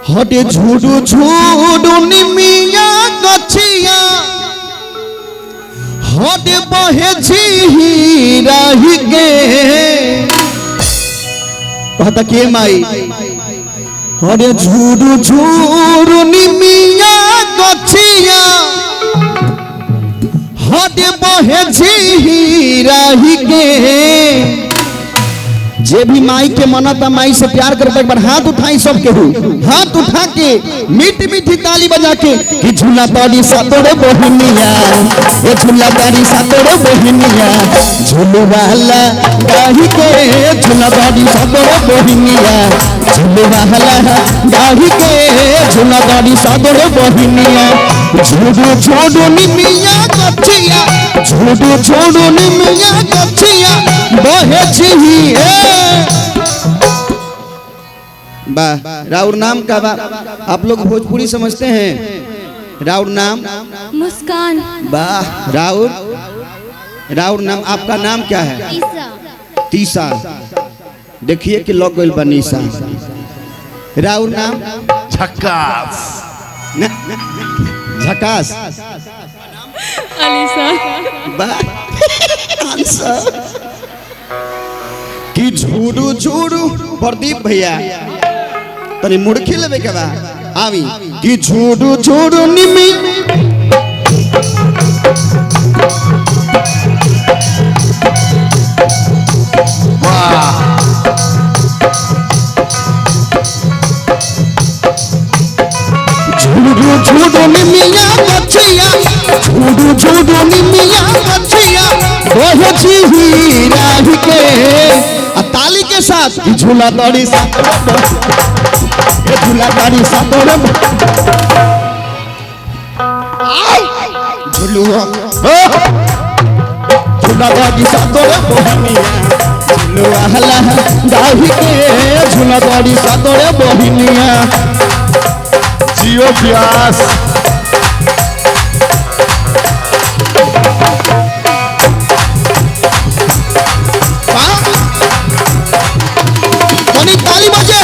हटे झूडू झूडू निमिया गछिया हटे बहे झीरा ही के कहता के माई हटे झूडू झूडू निमिया गछिया हटे बहे झीरा ही के जे भी माई के मनता माई से प्यार करता एक बार हाथ उठाई सब केहू हाथ उठा के मीठी मीठी ताली बजा के कि झूला ताड़ी सातोरे बहनिया ए झूला ताड़ी सातोरे बहनिया झूलू वाला गाही के झूला ताड़ी सातोरे बहनिया झूलू वाला गाही के झूला ताड़ी सातोरे बहनिया झूडू छोडू निमिया गछिया झूडू छोडू निमिया गछिया बहे छी वाह। राउर नाम का बा आप लोग भोजपुरी समझते हैं। राउर नाम मुस्कान। वाह राउर नाम आपका नाम क्या है? तीसा। देखिए कि लोग गइल बा निशा। राउर नाम झकास। झकास। अलीसा। वाह कि झूडू झूडू प्रदीप भैया तनी मुड़की लेवे के बा आवी कि झूडू झूडू निमी वाह झूडू झूडू निमिया गछिया झूडू झूडू निमिया गछिया ओहे झीरा ही के ताली के साथ झूला ताड़ी झूला ताड़ी सातोरे झूलुआ झूला ताड़ी सातोरे बहनिया झूलुआ हला गाही के झूला ताड़ी सातोरे बहनिया जियो प्यास। ताली बजे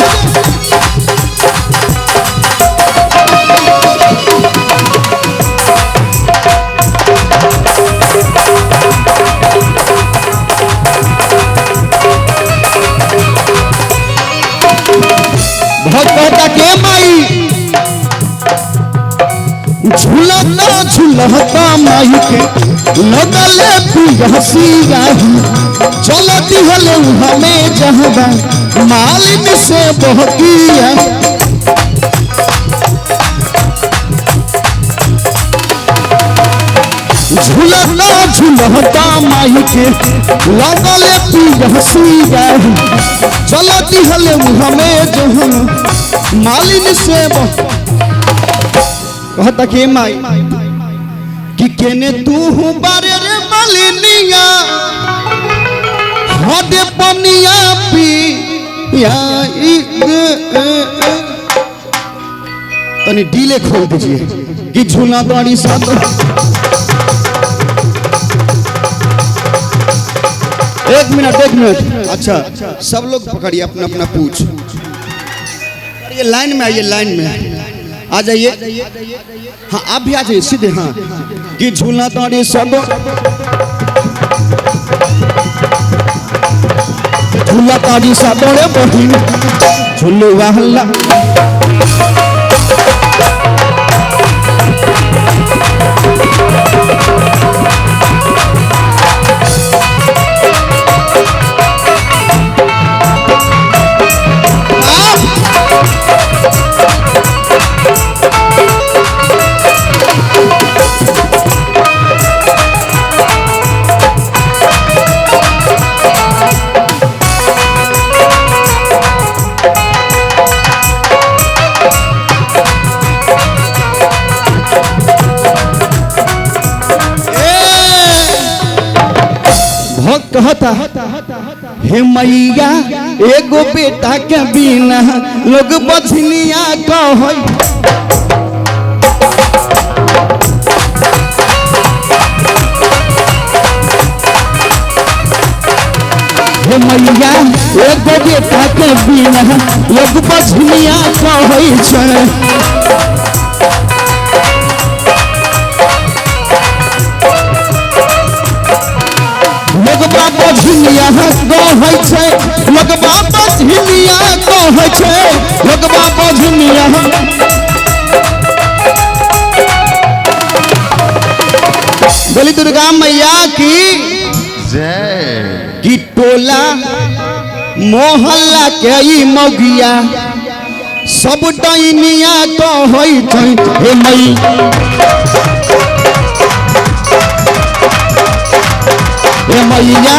बहुत कहता के माई झूलता झूलता माई के लगले पियसिया चलती हले हमें जहबा मालिन से बहकिया झूलता झूलता माई के लगले पियसिया चलती हले हमें जहबा मालिन से कहता के माई कि केने तू बारे रे मालिनिया हदे पनिया पिया तनी डीले खोल दीजिए कि झूला ताड़ी साथ एक मिनट अच्छा सब लोग पकड़िए अपना अपना पूछ ये लाइन में आइए लाइन में आ जाइए। हाँ आप भी आ जाइए सीधे। हाँ कि झूला ताड़ी सब झूला ताड़ी सातोरे बहिन झूलू वाला कहता हे मैया एगो बेटा के बिना लोग बछनिया कह हे मैया एगो बेटा के बिना लोग बझनिया कहै छै लगबा बझनिया कहै छै लगबा बझनिया कहै छै लगबा बझनिया बोली दुर्गा मैया की जय की टोला मोहल्ला के ई मौगिया सब डैनिया कहै छै हे मैया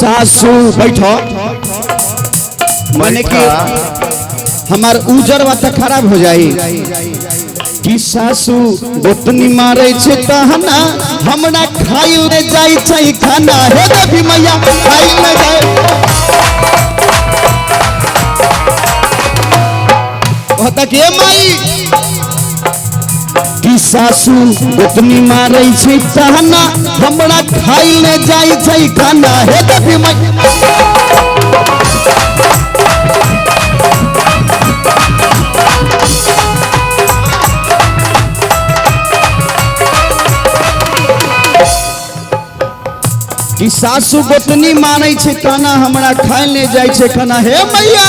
सासू बैठो माने कि हमार उजर बात खराब हो जाई कि सासू गोतनी मारे छे तहना हमरा खाइल ने जाई छै खाना हे देवी मैया खाइल ने जाए कहता के माई कि सासू गोतनी मारै छै तहना हमरा खाइल ने जाई छै खाना हे देवी मैया कि सासू गोतनी मानै छै तहना हमरा खाइल ने जाई छै खाना हे मैया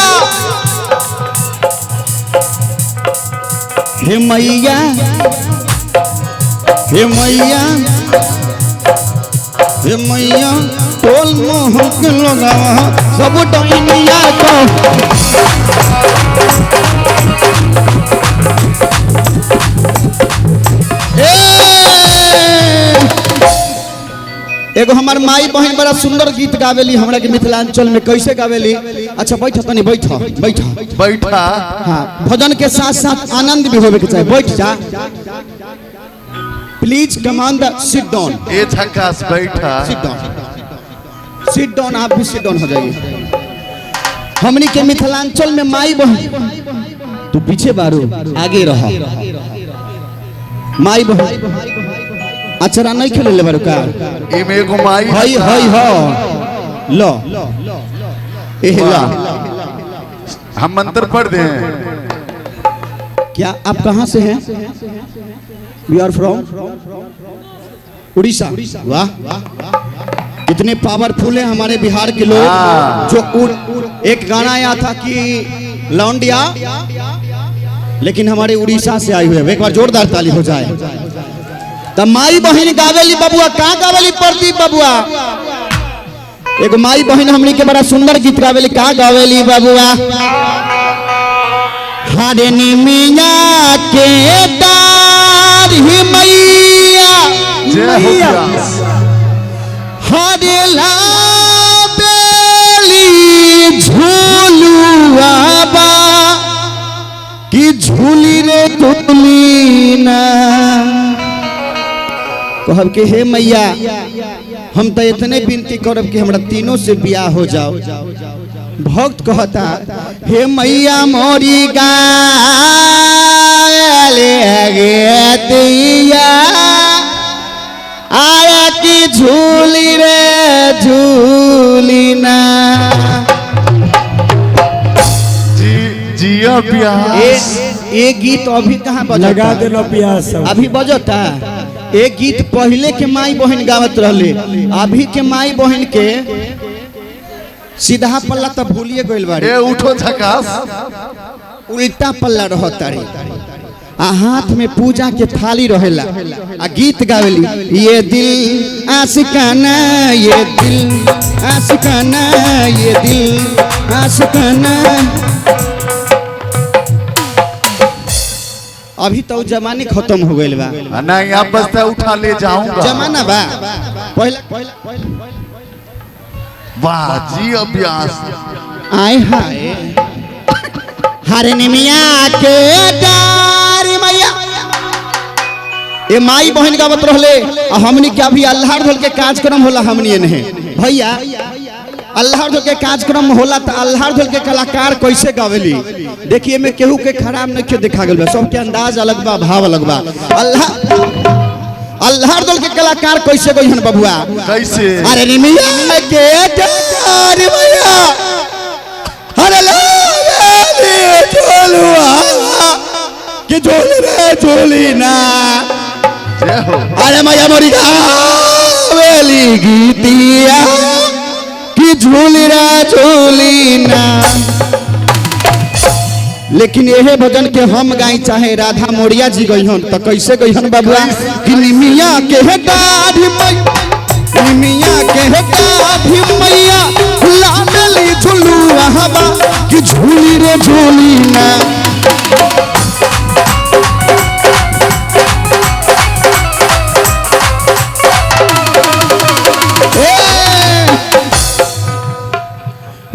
हे मैया हे मैया हे मैया टोल मोह के लगावा सब डैनिया को एगो हमार माई बहन बड़ा सुंदर गीत गावेली हमरा के मिथिलांचल में कैसे गावेली अच्छा बैठो तनी बैठो बैठो बैठा हाँ भजन के साथ साथ आनंद भी होवे के चाहिए बैठ जा प्लीज कमांड सिट डाउन ए झकास बैठा सिट डाउन आप भी सिट डाउन हो जाइए हमनी के मिथिलांचल में माई बहन तू पीछे बारू आगे रहो माई बहन अचरा नहीं खेले ले बारू का इमे एगो माई हई हई हो लो ए ला हम मंत्र पढ़ दे क्या आप कहां से हैं वी आर फ्रॉम उड़ीसा वाह कितने पावरफुल है हमारे बिहार के लोग जो एक गाना आया था कि लौंडिया लेकिन हमारे उड़ीसा से आए हुए एक बार जोरदार ताली हो जाए तब माई बहन गावेली बबुआ कहाँ गावेली प्रदीप बबुआ एगो माई बहन हमनी के बड़ा सुंदर गीत गावेली कहाँ गावेली बबुआ हरे निमिया के डार ही मैया हरे लाबेली झूलुआ बा कि झूली रे तुलीना कहब के हे मैया हम तो इतने विनती करब कि हमरा तीनों से बियाह हो जाओ भक्त कहता हे मैया मोरी गाले दिया आया की झूली रे झूलीना जिया प्यास ये गीत अभी कहाँ बजता लगा देलो प्यास अभी बजता एक गीत पहले के माई बहन गावत रहले अभी के माई बहन के सीधा पल्ला तो भूलिए गइल बाड़ी ए उठो झकास उल्टा पल्ला रहता रे आ हाथ में पूजा के थाली रहेला आ गीत गावेली ये दिल आशिकाना ये दिल आशिकाना ये दिल आशिकाना अभी तो जमाने खत्म हो गइल बा नहीं आप बस उठा ले जाऊंगा जमाना बा वाह जी अभ्यास आए हाय हरे निमिया के डार मैया ये माई बहन का बत रहले हमनी क्या भी अल्लाह ढोल के कार्यक्रम होला हमनी नहीं भैया अल्लाह ढोल के कार्यक्रम होला तो अल्लाह ढोल के कलाकार कैसे गावेली देखिए में केहू के खराब नहीं क्यों दिखा गल सबके अंदाज अलग बा भाव अलग बा अल्लाह ढोल के कलाकार कैसे गई हन बबुआ कैसे अरे निमिया के डार मैया अरे कि झोल रे झोली ना अरे मैया मोरी गावेली गीतिया कि झूल रे झोली ना लेकिन यह भजन के हम गाई चाहे राधा मोरिया जी गई हन तो कैसे गई हन बाबुआ कि निमिया के दाढ़ी निमिया के दाढ़ी मैया लाडली झुलुआ हवा कि झूली रे झूली ना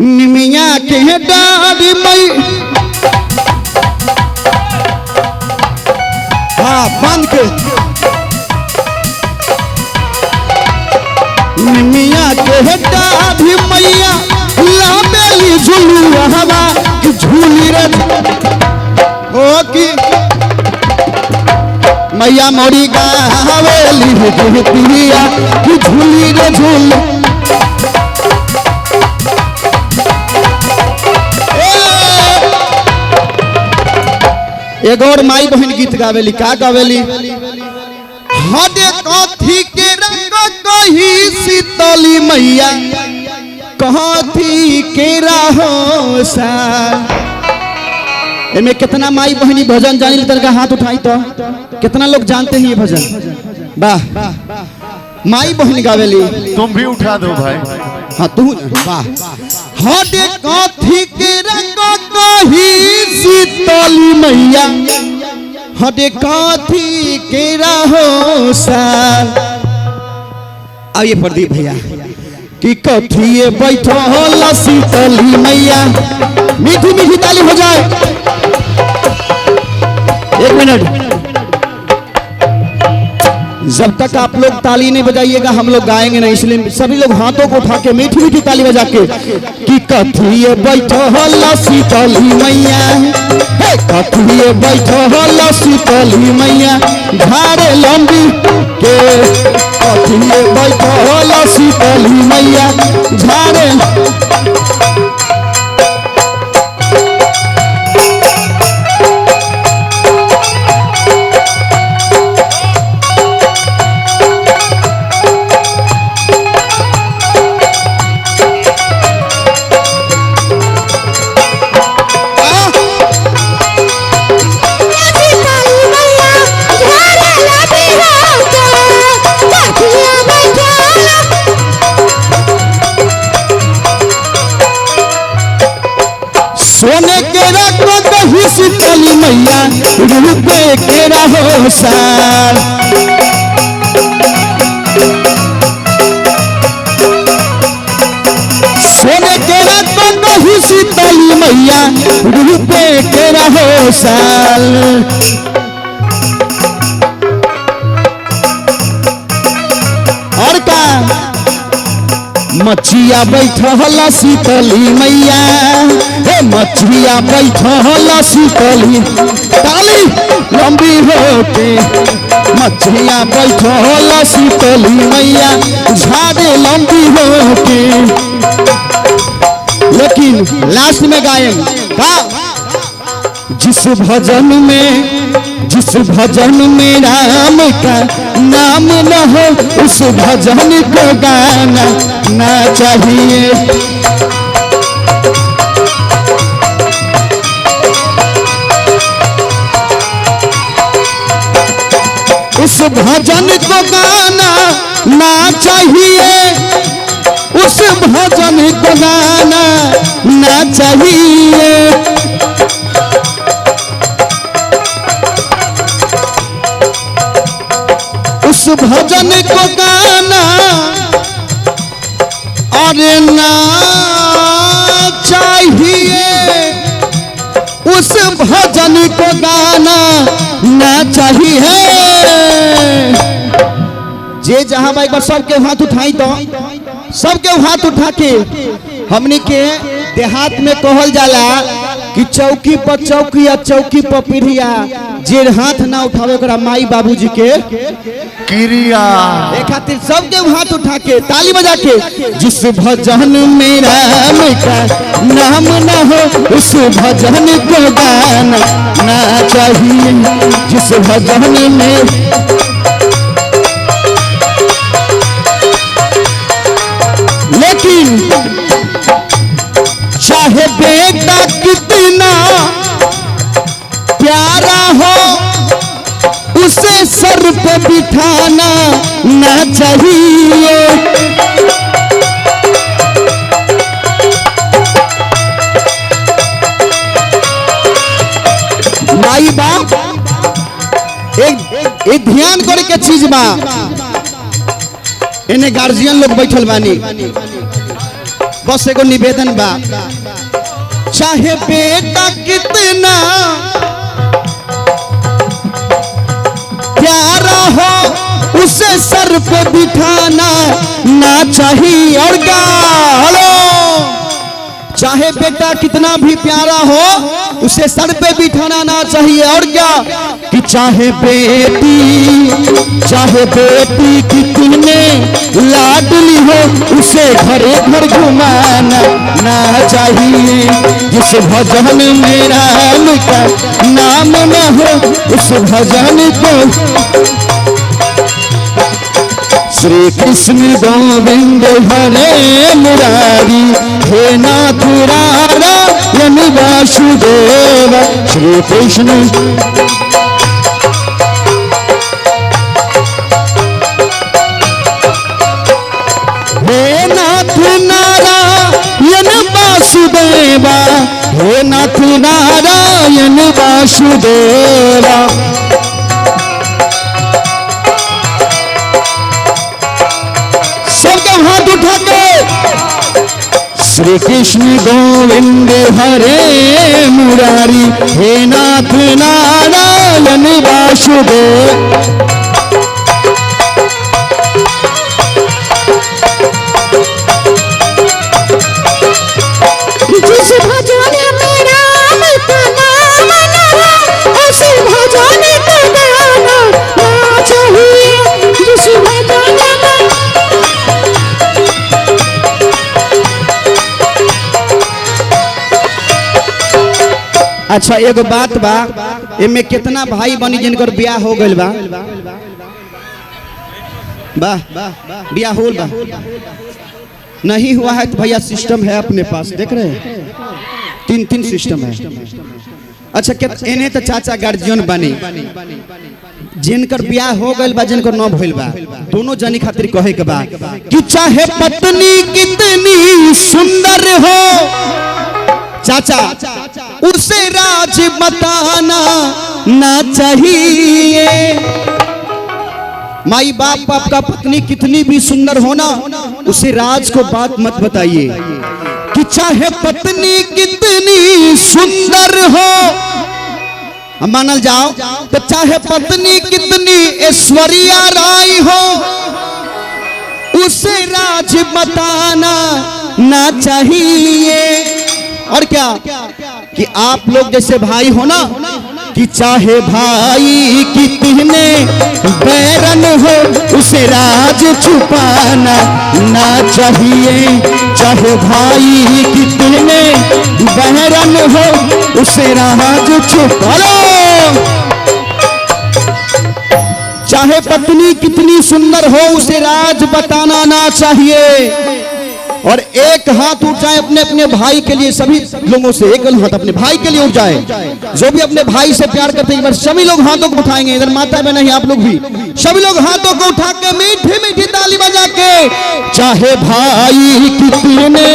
निमिया के दाढ़ी मई हाँ बंद के निमिया के दाढ़ी मैया लाबेली झुलुआ हवा कि झूली रे ओ की मैया मोरी गावेली गीतिया कि झूली रे झूली एगो और माई बहन गीत गावेली का गावेली हदे कथी के रंग कही शीतली मैया कथी के रहो सा एमे कितना माई बहनी भजन जानी तन का हाथ उठाई तो कितना लोग जानते हैं ये भजन वाह माई बहन गावेली तुम भी उठा दो भाई हाँ तू वाह हदे कथी के रंग कही शीतली मैया हदे कथी के रहो साल आइए प्रदीप भैया कि कथिए बैठल शीतली मैया मीठी मीठी ताली हो जाए एक मिनट जब तक आप लोग ताली नहीं बजाइएगा हम लोग गाएंगे नहीं इसलिए सभी लोग हाथों को उठा के मीठी मीठी ताली बजा के कि कथिए बैठल शीतली मैया कथिए बैठल शीतली मैया झारे लंबी के कथिए बैठल शीतली मैया झारे सोने के रखो दही शीतली मैया रुपए के रहो साल सोने के रखो दही शीतली मैया रुपए के रहो साल और का मछिया बैठल शीतली मैया हे मछिया बैठल शीतली ताली लंबी होके मछिया बैठल शीतली मैया झाड़े लंबी होके लेकिन लास्ट में गायन का जिस भजन में राम का नाम न हो उस भजन को गाना ना चाहिए उस भजन को गाना ना चाहिए उस भजन को गाना ना चाहिए उस भजन को गाना और ना चाहिए उस भजन को गाना ना चाहिए। जे जहां एक बार सबके हाथ उठाई तो सबके हाथ उठा के हमनी के देहात में कहल जाला कि चौकी पर चौकी या चौकी पर पीढ़िया जे हाथ ना उठावे ओकरा माई बाबूजी के क्रिया ए खातिर सबके हाथ उठा के ताली बजा के जिस भजन में राम का नाम ना हो उस भजन को गाना ना चाहिए। जिस भजन में लेकिन चाहे बेटा कितना प्यारा हो उसे सर पे बिठाना ना चाहिए। माई बाप एक ध्यान करे के चीज बा। इन्हें गार्जियन लोग बैठल बानी, बस एगो निवेदन बा, चाहे बेटा कितना प्यारा हो उसे सर पे बिठाना ना चाहिए। और क्या हेलो, चाहे बेटा कितना भी प्यारा हो उसे सर पे बिठाना ना चाहिए। और क्या कि चाहे बेटी कितने लाडली हो उसे घरे घर घुमाना ना चाहिए। जिस भजन में राम का नाम न हो उस भजन को श्री कृष्ण गोविंद हरे मुरारी हे नाथ नारायण वासुदेव। श्री कृष्ण हे नाथ नारायण वासुदेवा, हे नाथ नारायण वासुदेवा। सबके हाथ उठा के श्री कृष्ण गोविंद हरे मुरारी हे नाथ नारायण वासुदेव। जिस भजन में राम का नाम ना हो उस भजन को गाना ना चाहिए। जिस भजन में अच्छा एगो बात बा, एमे कितना भाई बनी जिनकर ब्याह हो गइल बा? ब्याह होल बा, नहीं हुआ है तो भैया सिस्टम है अपने पास, देख रहे हैं 3 सिस्टम है। अच्छा इन्हें तो चाचा गार्जियन बनी, जिनकर ब्याह हो गइल बा जिनकर न भइल बा, दोनों जनी खातिर कहे के बा कि चाहे पत्नी कितनी सुंदर हो चाचा उसे राज बताना ना चाहिए। माई बाप आपका पत्नी कितनी भी सुंदर होना उसे राज को बात मत बताइए कि चाहे पत्नी कितनी सुंदर हो, मानल जाओ तो चाहे पत्नी कितनी ऐश्वर्या राय हो उसे राज बताना ना चाहिए। और क्या कि आप लोग जैसे भाई हो ना कि चाहे भाई कितने बैरन हो उसे राज छुपाना ना चाहिए। चाहे भाई कितने बैरन हो उसे राज छुपाना, चाहे पत्नी कितनी सुंदर हो उसे राज बताना ना चाहिए। और एक हाथ उठ जाए अपने अपने भाई के लिए, सभी लोगों से एक हाथ अपने भाई के लिए उठ जाए, जो भी अपने भाई से प्यार करते हैं। एक बार सभी लोग हाथों को उठाएंगे, इधर माता बहन है, आप लोग भी सभी लोग हाथों को उठा के मीठी मीठी ताली बजा के, चाहे भाई कितने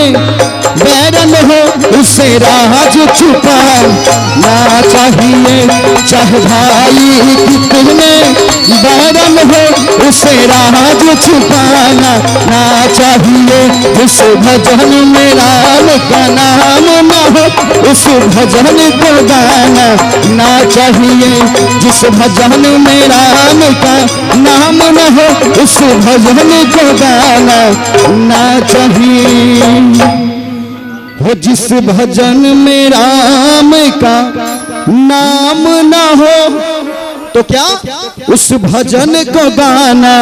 बैरन हो उसे राज छुपाना चाहिए, चाहे भाई कितने बैरन हो उसे राज छुपाना ना चाहिए। उस भजन में राम का नाम ना हो उस भजन को गाना ना चाहिए, जिस भजन में राम का नाम ना हो उस भजन को गाना ना चाहिए। हो जिस भजन में राम का नाम ना हो तो क्या उस भजन को गाना,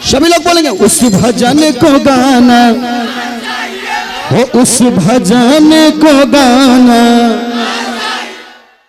सभी लोग बोलेंगे उस भजन को गाना, हो उस भजन को गाना।